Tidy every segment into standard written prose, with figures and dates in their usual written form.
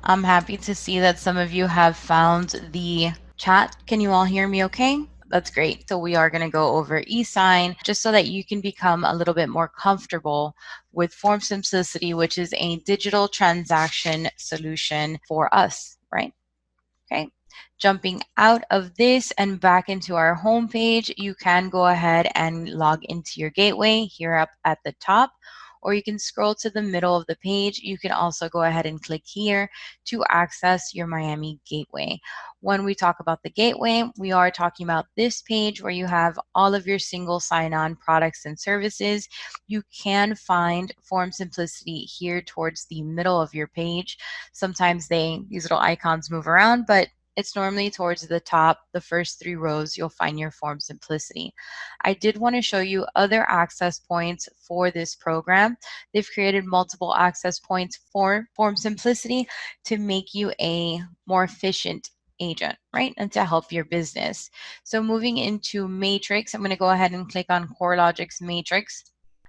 I'm happy to see that some of you have found the chat. Can you all hear me okay? That's great. So we are going to go over eSign just so that you can become a little bit more comfortable with Form Simplicity, which is a digital transaction solution for us, right? Okay. Jumping out of this and back into our home page, you can go ahead and log into your gateway here up at the top, or you can scroll to the middle of the page. You can also go ahead and click here to access your Miami gateway. When we talk about the gateway, we are talking about this page where you have all of your single sign-on products and services. You can find Form Simplicity here towards the middle of your page. Sometimes these little icons move around, but it's normally towards the top, the first 3 rows, you'll find your Form Simplicity. I did want to show you other access points for this program. They've created multiple access points for Form Simplicity to make you a more efficient agent, right? And to help your business. So moving into Matrix, I'm going to go ahead and click on CoreLogic's Matrix.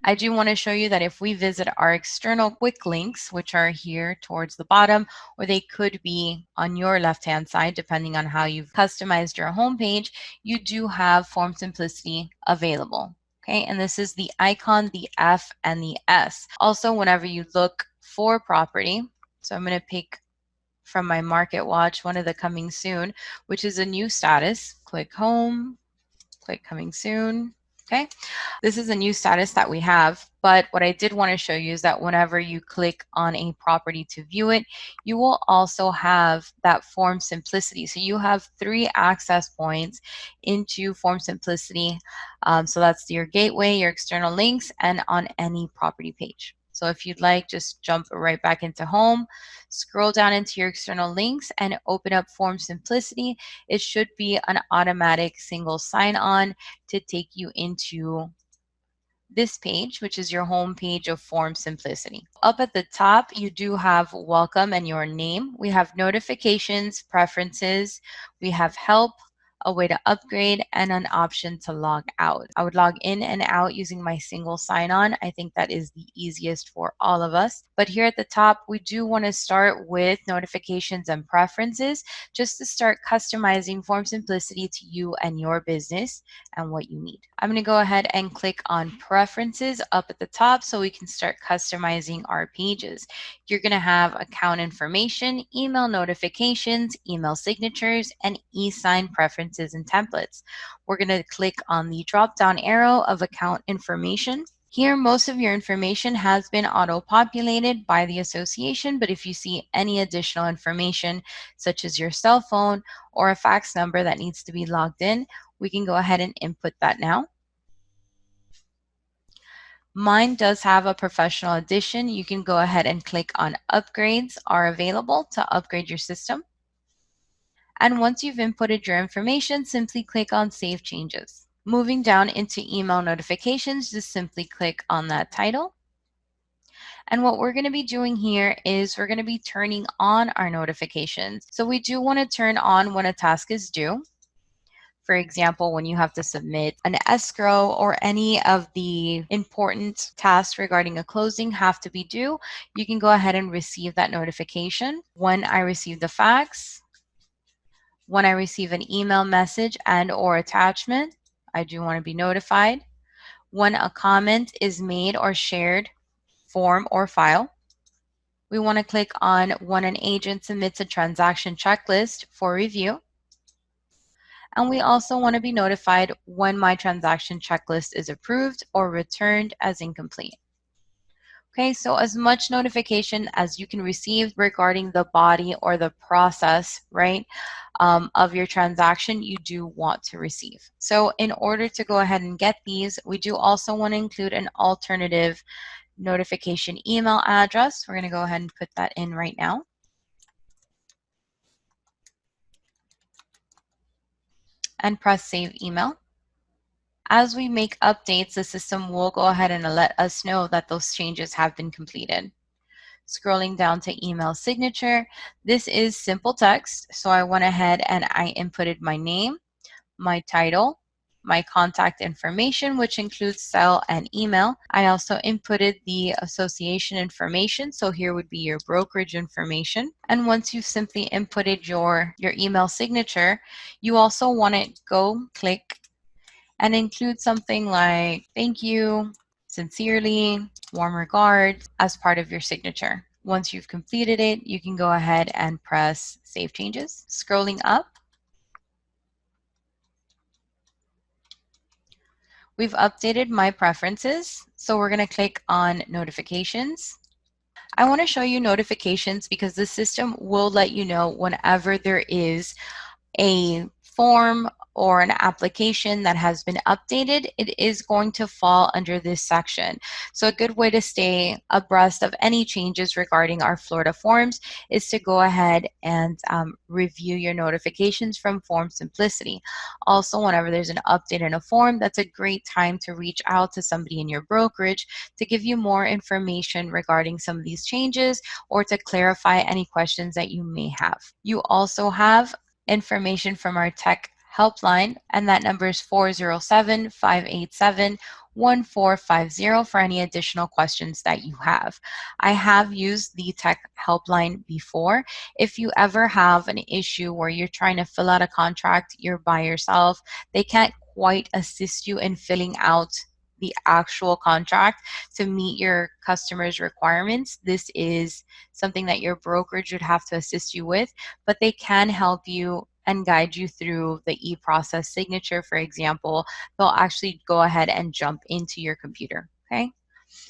I do want to show you that if we visit our external quick links, which are here towards the bottom, or they could be on your left-hand side, depending on how you've customized your homepage, you do have Form Simplicity available. Okay, and this is the icon, the F, and the S. Also, whenever you look for property, so I'm going to pick from my Market Watch one of the coming soon, which is a new status. Click Home, click Coming Soon. Okay, this is a new status that we have, but what I did want to show you is that whenever you click on a property to view it, you will also have that Form Simplicity. So you have 3 access points into Form Simplicity. So that's your gateway, your external links, and on any property page. So if you'd like, just jump right back into home, scroll down into your external links and open up Form Simplicity. It should be an automatic single sign-on to take you into this page, which is your home page of Form Simplicity. Up at the top, you do have welcome and your name. We have notifications, preferences, we have help, a way to upgrade, and an option to log out. I would log in and out using my single sign-on. I think that is the easiest for all of us. But here at the top, we do want to start with notifications and preferences just to start customizing Form Simplicity to you and your business and what you need. I'm going to go ahead and click on preferences up at the top so we can start customizing our pages. You're going to have account information, email notifications, email signatures, and e-sign preferences and templates. We're going to click on the drop down arrow of account information. Here, most of your information has been auto-populated by the association, but if you see any additional information, such as your cell phone or a fax number that needs to be logged in, we can go ahead and input that now. Mine does have a professional edition. You can go ahead and click on upgrades are available to upgrade your system. And once you've inputted your information, simply click on Save Changes. Moving down into email notifications, just simply click on that title. And what we're going to be doing here is we're going to be turning on our notifications. So we do want to turn on when a task is due. For example, when you have to submit an escrow or any of the important tasks regarding a closing have to be due, you can go ahead and receive that notification. When I receive the fax, when I receive an email message and or attachment, I do want to be notified. When a comment is made or shared, form or file. We want to click on when an agent submits a transaction checklist for review. And we also want to be notified when my transaction checklist is approved or returned as incomplete. Okay, so as much notification as you can receive regarding the body or the process, right, of your transaction, you do want to receive. So in order to go ahead and get these, we do also want to include an alternative notification email address. We're going to go ahead and put that in right now. And press Save Email. As we make updates, the system will go ahead and let us know that those changes have been completed. Scrolling down to email signature, this is simple text. So I went ahead and I inputted my name, my title, my contact information, which includes cell and email. I also inputted the association information. So here would be your brokerage information. And once you've simply inputted your email signature, you also want to go click and include something like thank you, sincerely, warm regards as part of your signature. Once you've completed it, you can go ahead and press Save Changes. Scrolling up, we've updated my preferences. So we're going to click on Notifications. I want to show you notifications because the system will let you know whenever there is a form or an application that has been updated, it is going to fall under this section. So a good way to stay abreast of any changes regarding our Florida forms is to go ahead and review your notifications from Form Simplicity. Also, whenever there's an update in a form, that's a great time to reach out to somebody in your brokerage to give you more information regarding some of these changes or to clarify any questions that you may have. You also have information from our tech helpline, and that number is 407-587-1450 for any additional questions that you have. I have used the tech helpline before. If you ever have an issue where you're trying to fill out a contract, you're by yourself, they can't quite assist you in filling out the actual contract to meet your customer's requirements. This is something that your brokerage would have to assist you with, but they can help you and guide you through the e-process signature, for example. They'll actually go ahead and jump into your computer, okay?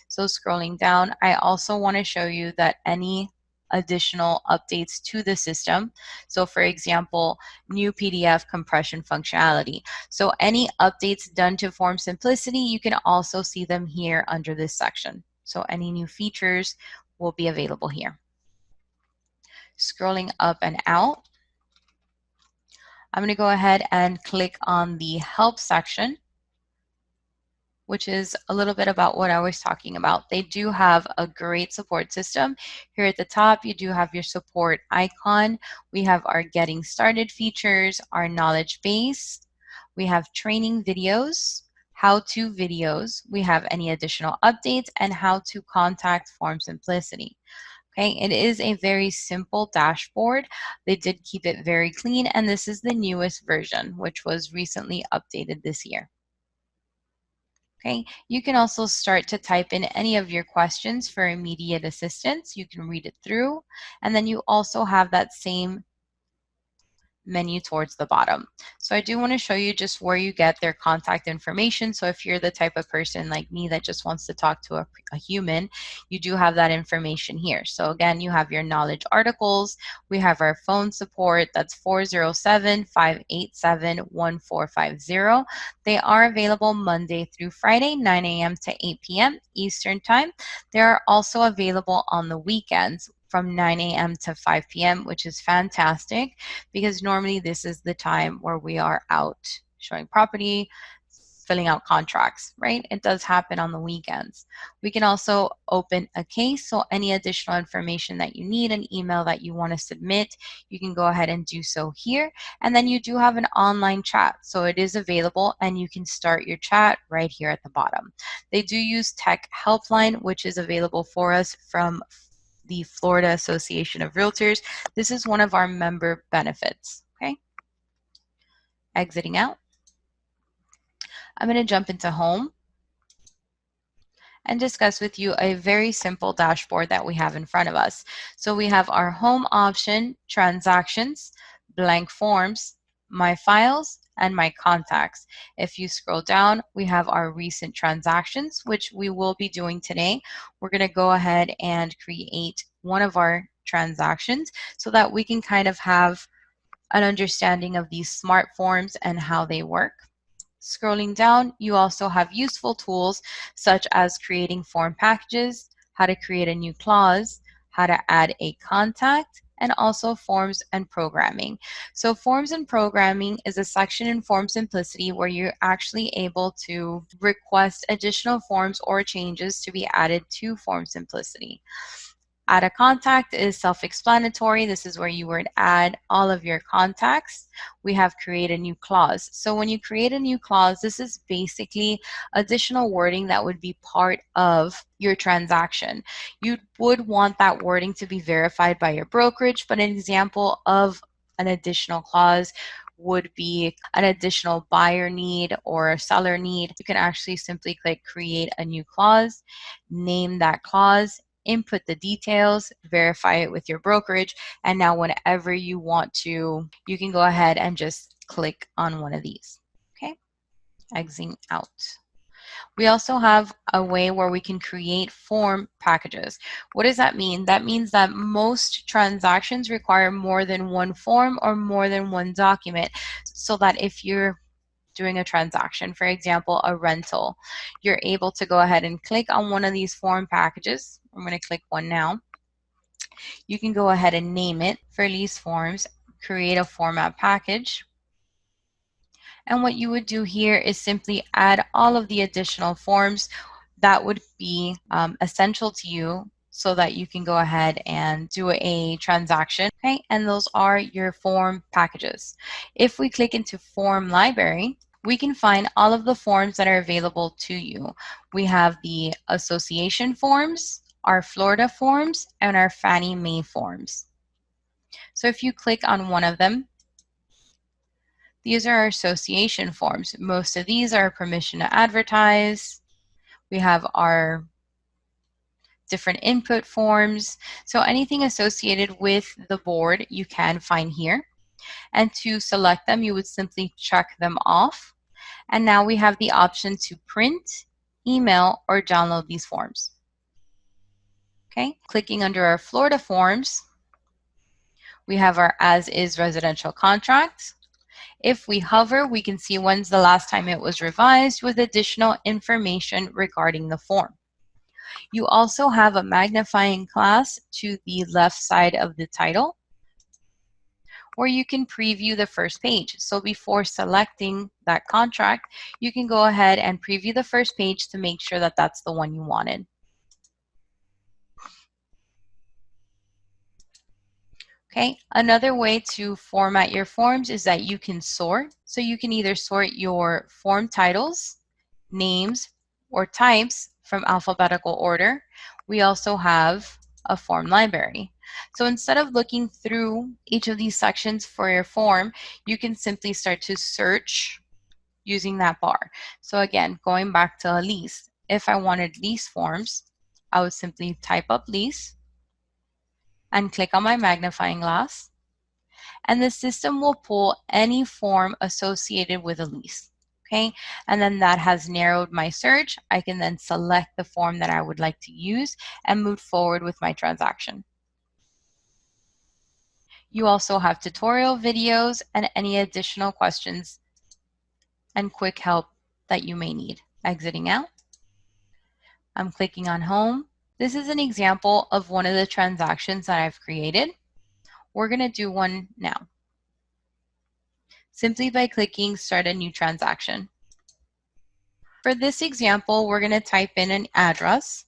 So scrolling down, I also want to show you that any additional updates to the system. So for example, new PDF compression functionality. So any updates done to Form Simplicity, you can also see them here under this section. So any new features will be available here. Scrolling up and out, I'm going to go ahead and click on the Help section, which is a little bit about what I was talking about. They do have a great support system. Here at the top, you do have your support icon. We have our Getting Started features, our knowledge base. We have training videos, how-to videos. We have any additional updates and how to contact Form Simplicity. Okay, it is a very simple dashboard. They did keep it very clean, and this is the newest version, which was recently updated this year. Okay, you can also start to type in any of your questions for immediate assistance. You can read it through, and then you also have that same menu towards the bottom. So I do want to show you just where you get their contact information. So if you're the type of person like me that just wants to talk to a human, you do have that information here. So again, you have your knowledge articles. We have our phone support. That's 407-587-1450. They are available Monday through Friday, 9 a.m. to 8 p.m. Eastern Time. They are also available on the weekends from 9 a.m. to 5 p.m., which is fantastic because normally this is the time where we are out showing property, filling out contracts, right? It does happen on the weekends. We can also open a case, so any additional information that you need, an email that you want to submit, you can go ahead and do so here. And then you do have an online chat, so it is available and you can start your chat right here at the bottom. They do use Tech Helpline, which is available for us from the Florida Association of Realtors. This is one of our member benefits, okay? Exiting out. I'm going to jump into Home and discuss with you a very simple dashboard that we have in front of us. So we have our Home option, Transactions, Blank Forms, My Files, and My Contacts. If you scroll down, we have our recent transactions, which we will be doing today. We're going to go ahead and create one of our transactions so that we can kind of have an understanding of these smart forms and how they work. Scrolling down, you also have useful tools such as creating form packages, how to create a new clause, how to add a contact, and also forms and programming. So forms and programming is a section in Form Simplicity where you're actually able to request additional forms or changes to be added to Form Simplicity. Add a contact is self-explanatory. This is where you would add all of your contacts. We have create a new clause. So when you create a new clause, this is basically additional wording that would be part of your transaction. You would want that wording to be verified by your brokerage, but an example of an additional clause would be an additional buyer need or a seller need. You can actually simply click create a new clause, name that clause, input the details, verify it with your brokerage, and now whenever you want to, you can go ahead and just click on one of these. Okay, exiting out. We also have a way where we can create form packages. What does that mean? That means that most transactions require more than one form or more than one document, so that if you're doing a transaction, for example, a rental, you're able to go ahead and click on one of these form packages. I'm going to click one now. You can go ahead and name it for lease forms, create a format package. And what you would do here is simply add all of the additional forms that would be essential to you so that you can go ahead and do a transaction. Okay, and those are your form packages. If we click into form library, we can find all of the forms that are available to you. We have the association forms, our Florida forms, and our Fannie Mae forms. So if you click on one of them, these are our association forms. Most of these are permission to advertise. We have our different input forms. So anything associated with the board you can find here. And to select them, you would simply check them off. And now we have the option to print, email, or download these forms. Okay, clicking under our Florida forms, we have our as-is residential contract. If we hover, we can see when's the last time it was revised with additional information regarding the form. You also have a magnifying glass to the left side of the title, where you can preview the first page. So before selecting that contract, you can go ahead and preview the first page to make sure that that's the one you wanted. Okay, another way to format your forms is that you can sort. So you can either sort your form titles, names, or types from alphabetical order. We also have a form library. So instead of looking through each of these sections for your form, you can simply start to search using that bar. So again, going back to a lease, if I wanted lease forms, I would simply type up lease and click on my magnifying glass, and the system will pull any form associated with a lease. Okay, and then that has narrowed my search. I can then select the form that I would like to use and move forward with my transaction. You also have tutorial videos and any additional questions and quick help that you may need. Exiting out. I'm clicking on home. This is an example of one of the transactions that I've created. We're going to do one now, simply by clicking Start a New Transaction. For this example, we're going to type in an address,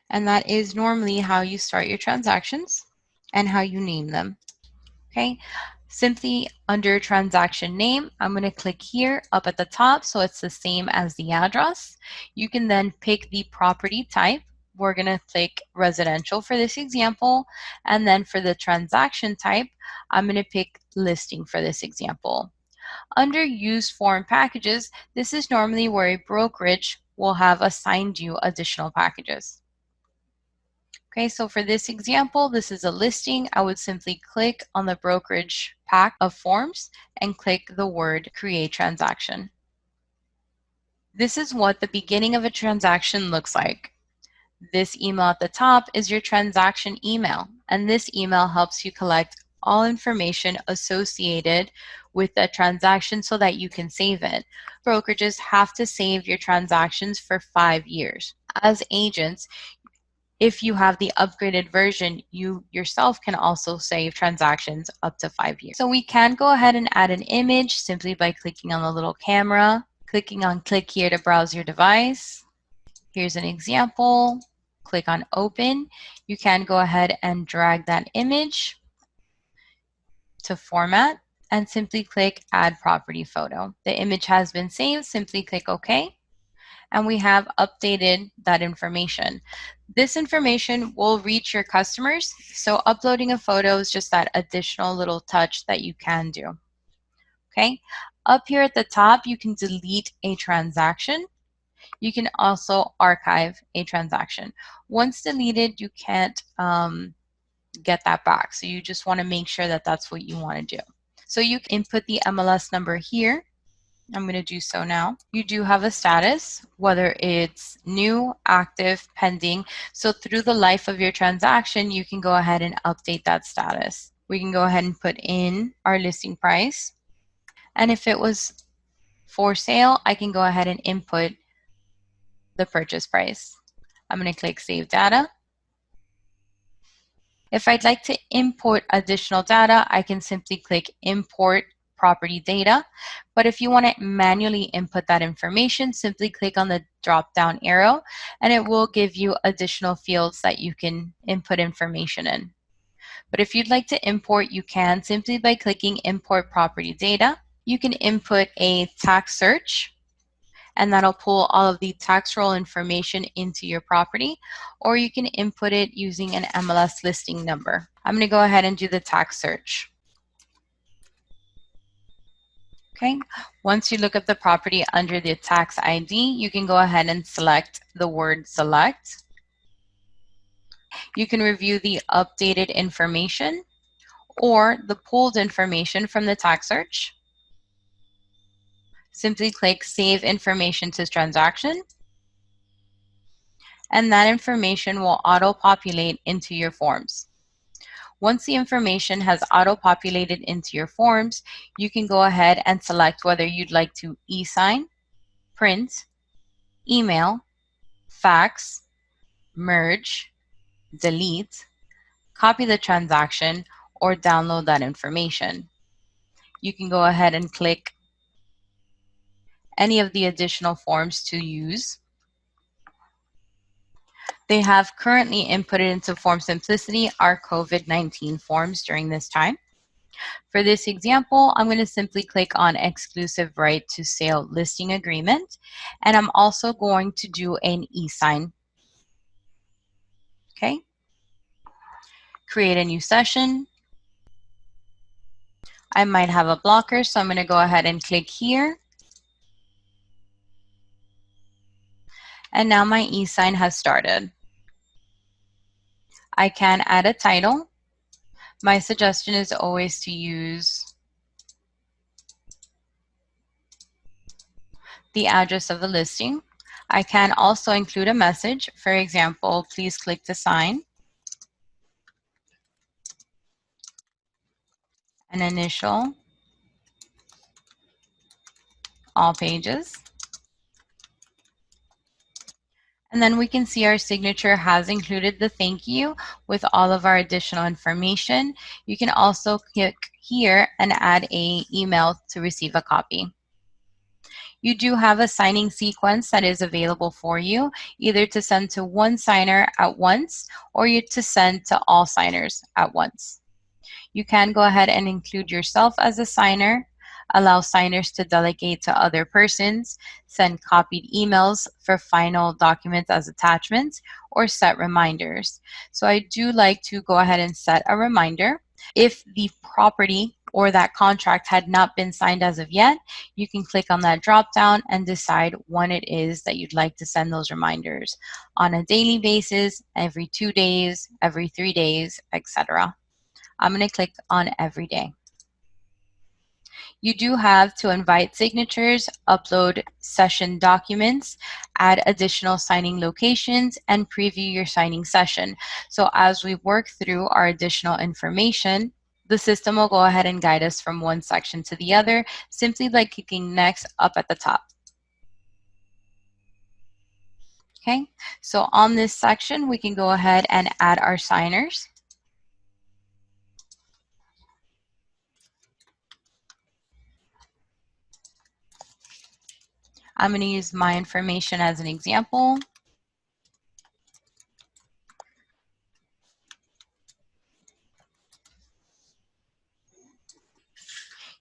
and that is normally how you start your transactions and how you name them. Okay, simply under transaction name, I'm going to click here up at the top so it's the same as the address. You can then pick the property type. We're going to click residential for this example, and then for the transaction type, I'm going to pick listing for this example. Under Use Form Packages, this is normally where a brokerage will have assigned you additional packages. Okay, so for this example, this is a listing. I would simply click on the brokerage pack of forms and click the word Create Transaction. This is what the beginning of a transaction looks like. This email at the top is your transaction email, and this email helps you collect all information associated with the transaction so that you can save it. Brokerages have to save your transactions for 5 years. As agents, if you have the upgraded version, you yourself can also save transactions up to 5 years. So we can go ahead and add an image simply by clicking on the little camera, clicking on click here to browse your device. Here's an example. Click on open. You can go ahead and drag that image to format and simply click add property photo. The image has been saved. Simply click OK. And we have updated that information. This information will reach your customers. So uploading a photo is just that additional little touch that you can do. Okay. Up here at the top, you can delete a transaction. You can also archive a transaction. Once deleted, you can't get that back. So you just want to make sure that that's what you want to do. So you can input the MLS number here. I'm going to do so now. You do have a status, whether it's new, active, pending. So through the life of your transaction, you can go ahead and update that status. We can go ahead and put in our listing price. And if it was for sale, I can go ahead and input the purchase price. I'm going to click Save Data. If I'd like to import additional data, I can simply click Import Property Data. But if you want to manually input that information, simply click on the drop-down arrow, and it will give you additional fields that you can input information in. But if you'd like to import, you can simply by clicking Import Property Data. You can input a tax search, and that'll pull all of the tax roll information into your property, or you can input it using an MLS listing number. I'm going to go ahead and do the tax search. Okay, once you look up the property under the tax ID, you can go ahead and select the word select. You can review the updated information or the pulled information from the tax search. Simply click Save Information to Transaction, and that information will auto-populate into your forms. Once the information has auto-populated into your forms, you can go ahead and select whether you'd like to e-sign, print, email, fax, merge, delete, copy the transaction, or download that information. You can go ahead and click any of the additional forms to use. They have currently inputted into Form Simplicity our COVID-19 forms during this time. For this example, I'm going to simply click on Exclusive Right to Sale Listing Agreement, and I'm also going to do an e-sign. Okay. Create a new session. I might have a blocker, so I'm going to go ahead and click here. And now my e-sign has started. I can add a title. My suggestion is always to use the address of the listing. I can also include a message. For example, please click to sign. An initial, all pages. And then we can see our signature has included the thank you with all of our additional information. You can also click here and add an email to receive a copy. You do have a signing sequence that is available for you, either to send to one signer at once or to send to all signers at once. You can go ahead and include yourself as a signer, allow signers to delegate to other persons, send copied emails for final documents as attachments, or set reminders. So I do like to go ahead and set a reminder. If the property or that contract had not been signed as of yet, you can click on that drop down and decide when it is that you'd like to send those reminders on a daily basis, every 2 days, every 3 days, etc. I'm going to click on every day. You do have to invite signatures, upload session documents, add additional signing locations, and preview your signing session. So as we work through our additional information, the system will go ahead and guide us from one section to the other, simply by clicking next up at the top. Okay, so on this section, we can go ahead and add our signers. I'm going to use my information as an example.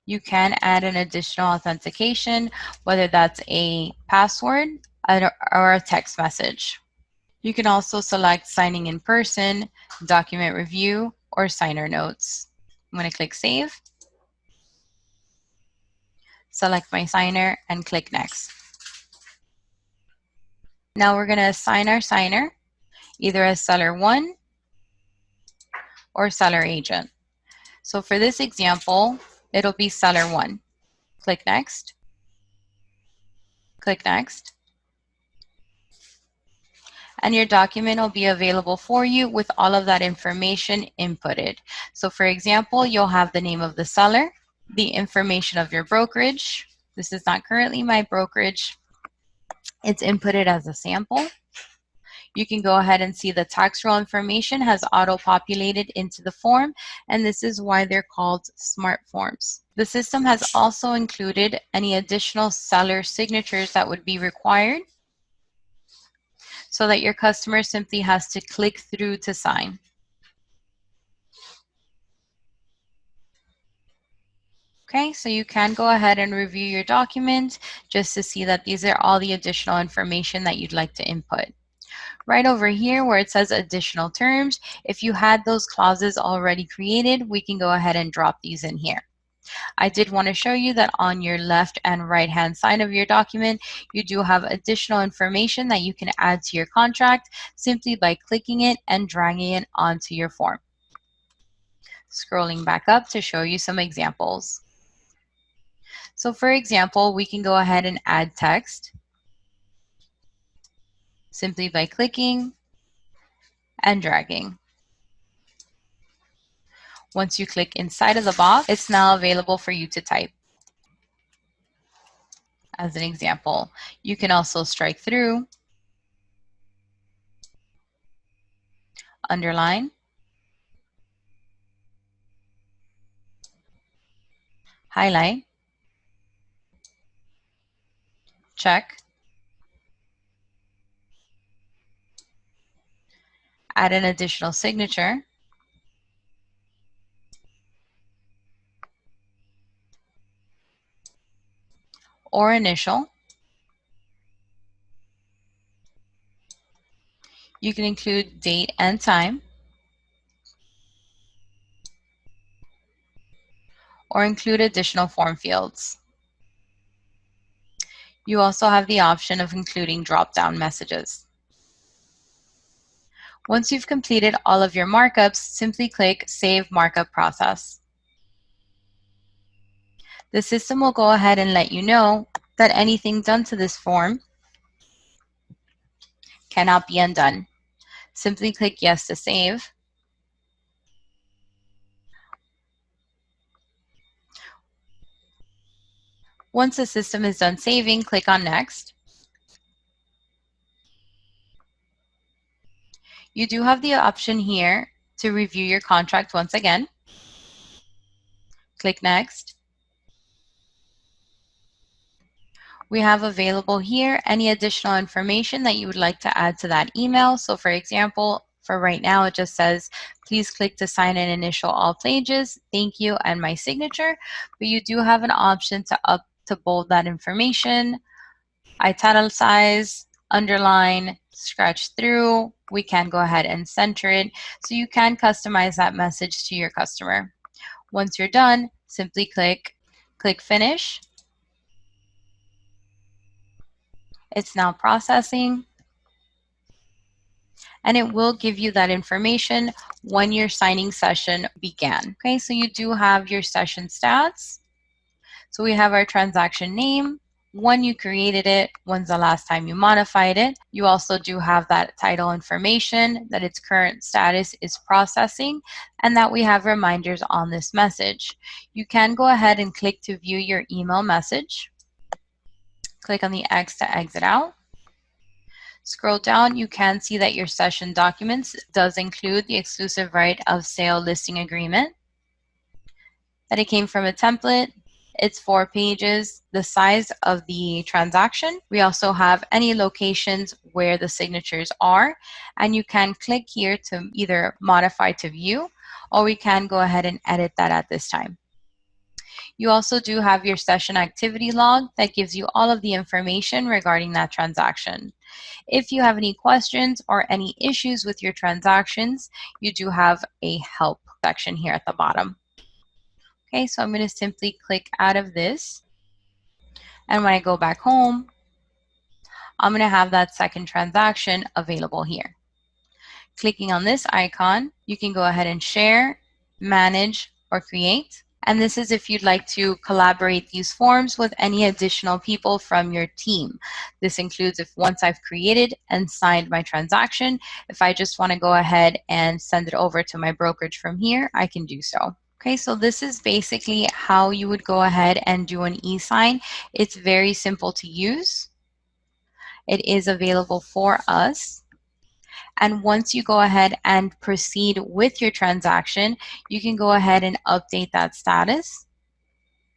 You can add an additional authentication, whether that's a password or a text message. You can also select signing in person, document review, or signer notes. I'm going to click Save, select my signer, and click Next. Now we're going to assign our signer either as Seller 1 or Seller Agent. So for this example, it'll be Seller 1. Click Next, click Next, and your document will be available for you with all of that information inputted. So for example, you'll have the name of the seller, the information of your brokerage. This is not currently my brokerage. It's inputted as a sample. You can go ahead and see the tax roll information has auto-populated into the form, and this is why they're called smart forms. The system has also included any additional seller signatures that would be required so that your customer simply has to click through to sign. Okay, so you can go ahead and review your document just to see that these are all the additional information that you'd like to input. Right over here where it says additional terms, if you had those clauses already created, we can go ahead and drop these in here. I did want to show you that on your left and right hand side of your document, you do have additional information that you can add to your contract simply by clicking it and dragging it onto your form. Scrolling back up to show you some examples. So for example, we can go ahead and add text simply by clicking and dragging. Once you click inside of the box, it's now available for you to type. As an example, you can also strike through, underline, highlight, check, add an additional signature, or initial. You can include date and time, or include additional form fields. You also have the option of including drop-down messages. Once you've completed all of your markups, simply click Save Markup Process. The system will go ahead and let you know that anything done to this form cannot be undone. Simply click Yes to save. Once the system is done saving, click on Next. You do have the option here to review your contract once again. Click Next. We have available here any additional information that you would like to add to that email. So for example, for right now, it just says, please click to sign and initial all pages. Thank you, and my signature. But you do have an option to bold that information, italicize, underline, scratch through. We can go ahead and center it. So you can customize that message to your customer. Once you're done, simply click Finish. It's now processing, and it will give you that information when your signing session began. Okay, so you do have your session stats. So we have our transaction name, when you created it, when's the last time you modified it. You also do have that title information, that its current status is processing, and that we have reminders on this message. You can go ahead and click to view your email message. Click on the X to exit out. Scroll down, you can see that your session documents does include the exclusive right of sale listing agreement, that it came from a template. It's 4 pages, the size of the transaction. We also have any locations where the signatures are, and you can click here to either modify to view, or we can go ahead and edit that at this time. You also do have your session activity log that gives you all of the information regarding that transaction. If you have any questions or any issues with your transactions, you do have a help section here at the bottom. Okay, so I'm going to simply click out of this. And when I go back home, I'm going to have that second transaction available here. Clicking on this icon, you can go ahead and share, manage, or create. And this is if you'd like to collaborate these forms with any additional people from your team. This includes if once I've created and signed my transaction, if I just want to go ahead and send it over to my brokerage from here, I can do so. Okay, so this is basically how you would go ahead and do an e-sign. It's very simple to use. It is available for us. And once you go ahead and proceed with your transaction, you can go ahead and update that status.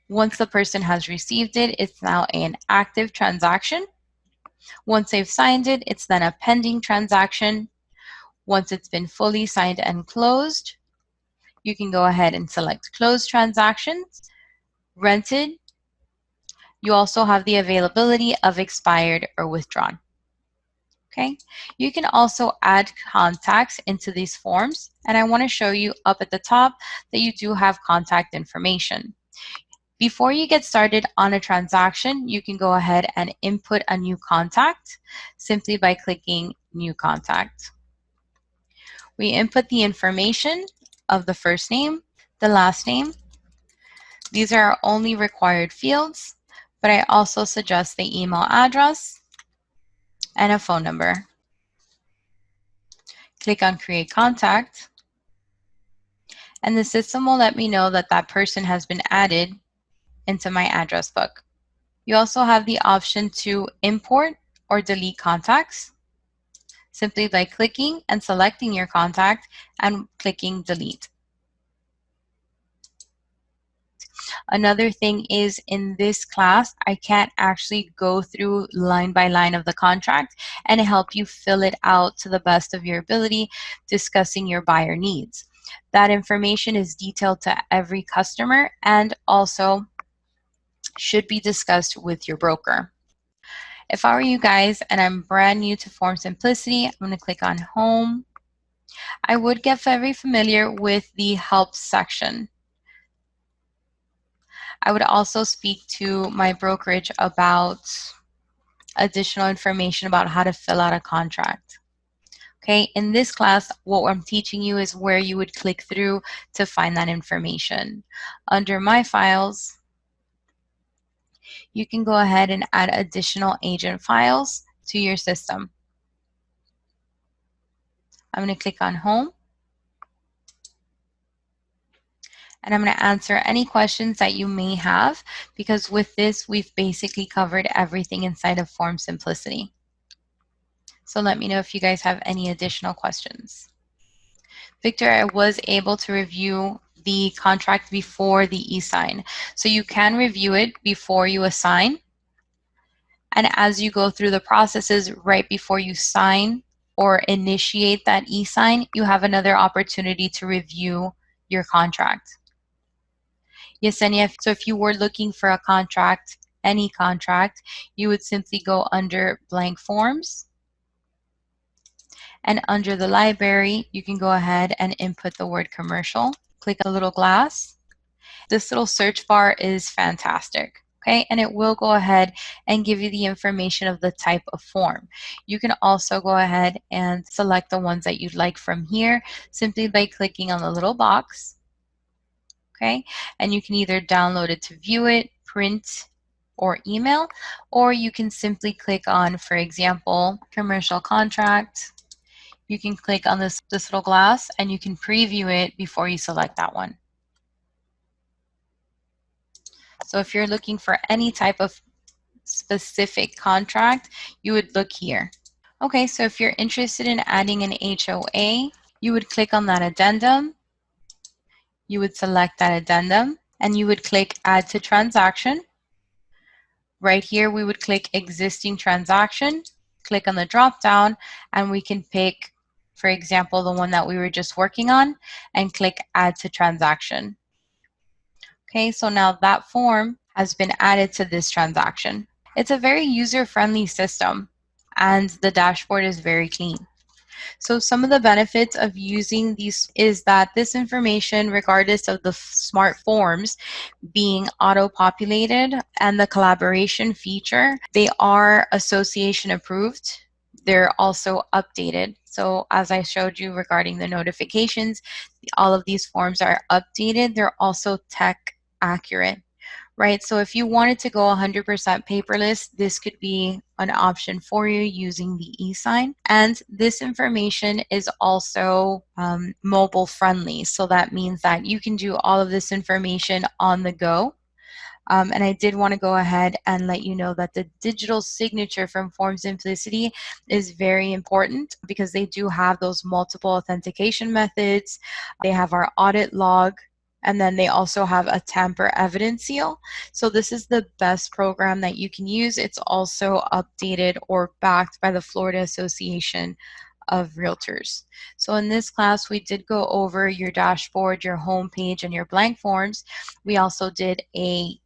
Once the person has received it, it's now an active transaction. Once they've signed it, it's then a pending transaction. Once it's been fully signed and closed, you can go ahead and select close transactions, rented. You also have the availability of expired or withdrawn. Okay, you can also add contacts into these forms, and I want to show you up at the top that you do have contact information. Before you get started on a transaction, you can go ahead and input a new contact simply by clicking New Contact. We input the information of the first name, the last name. These are our only required fields, but I also suggest the email address and a phone number. Click on Create Contact, and the system will let me know that that person has been added into my address book. You also have the option to import or delete contacts simply by clicking and selecting your contact and clicking delete. Another thing is in this class, I can't actually go through line by line of the contract and help you fill it out to the best of your ability, discussing your buyer needs. That information is detailed to every customer and also should be discussed with your broker. If I were you guys and I'm brand new to Form Simplicity, I'm going to click on Home. I would get very familiar with the Help section. I would also speak to my brokerage about additional information about how to fill out a contract. Okay, in this class, what I'm teaching you is where you would click through to find that information. Under My Files, you can go ahead and add additional agent files to your system. I'm going to click on Home. And I'm going to answer any questions that you may have, because with this, we've basically covered everything inside of Form Simplicity. So let me know if you guys have any additional questions. Victor, I was able to review the contract before the e-sign. So you can review it before you assign. And as you go through the processes right before you sign or initiate that e-sign, you have another opportunity to review your contract. Yesenia, so if you were looking for a contract, any contract, you would simply go under blank forms. And under the library, you can go ahead and input the word commercial. Click a little glass. This little search bar is fantastic. Okay, and it will go ahead and give you the information of the type of form. You can also go ahead and select the ones that you'd like from here simply by clicking on the little box. Okay, and you can either download it to view it, print, or email, or you can simply click on, for example, commercial contract. You can click on this little glass and you can preview it before you select that one. So if you're looking for any type of specific contract, you would look here. Okay, so if you're interested in adding an HOA, you would click on that addendum. You would select that addendum and you would click Add to Transaction. Right here, we would click Existing Transaction, click on the drop down, and we can pick, for example, the one that we were just working on and click Add to Transaction. Okay, so now that form has been added to this transaction. It's a very user-friendly system, and the dashboard is very clean. So some of the benefits of using these is that this information, regardless of the smart forms being auto-populated and the collaboration feature, they are association approved. They're also updated. So as I showed you regarding the notifications, all of these forms are updated. They're also tech accurate, right? So if you wanted to go 100% paperless, this could be an option for you using the e-sign. And this information is also mobile friendly. So that means that you can do all of this information on the go. And I did want to go ahead and let you know that the digital signature from Form Simplicity is very important because they do have those multiple authentication methods. They have our audit log, and then they also have a tamper evidence seal. So this is the best program that you can use. It's also updated or backed by the Florida Association of Realtors. So in this class, we did go over your dashboard, your home page, and your blank forms. We also did a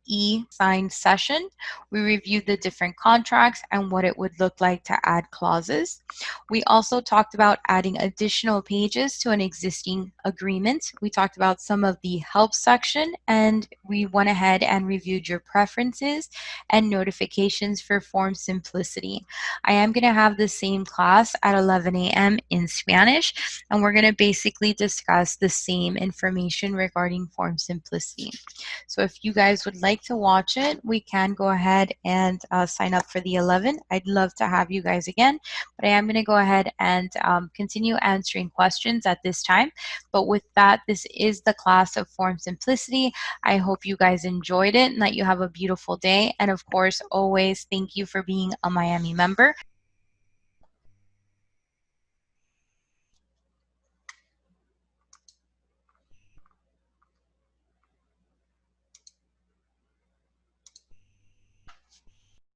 e-sign session. We reviewed the different contracts and what it would look like to add clauses. We also talked about adding additional pages to an existing agreement. We talked about some of the help section, and we went ahead and reviewed your preferences and notifications for Form Simplicity. I am going to have the same class at 11 a.m. in Spanish, and we're going to basically discuss the same information regarding Form Simplicity. So if you guys would like to watch it, we can go ahead and sign up for the 11. I'd love to have you guys again, but I am going to go ahead and continue answering questions at this time. But with that, this is the class of Form Simplicity. I hope you guys enjoyed it and that you have a beautiful day. And of course, always thank you for being a Miami member.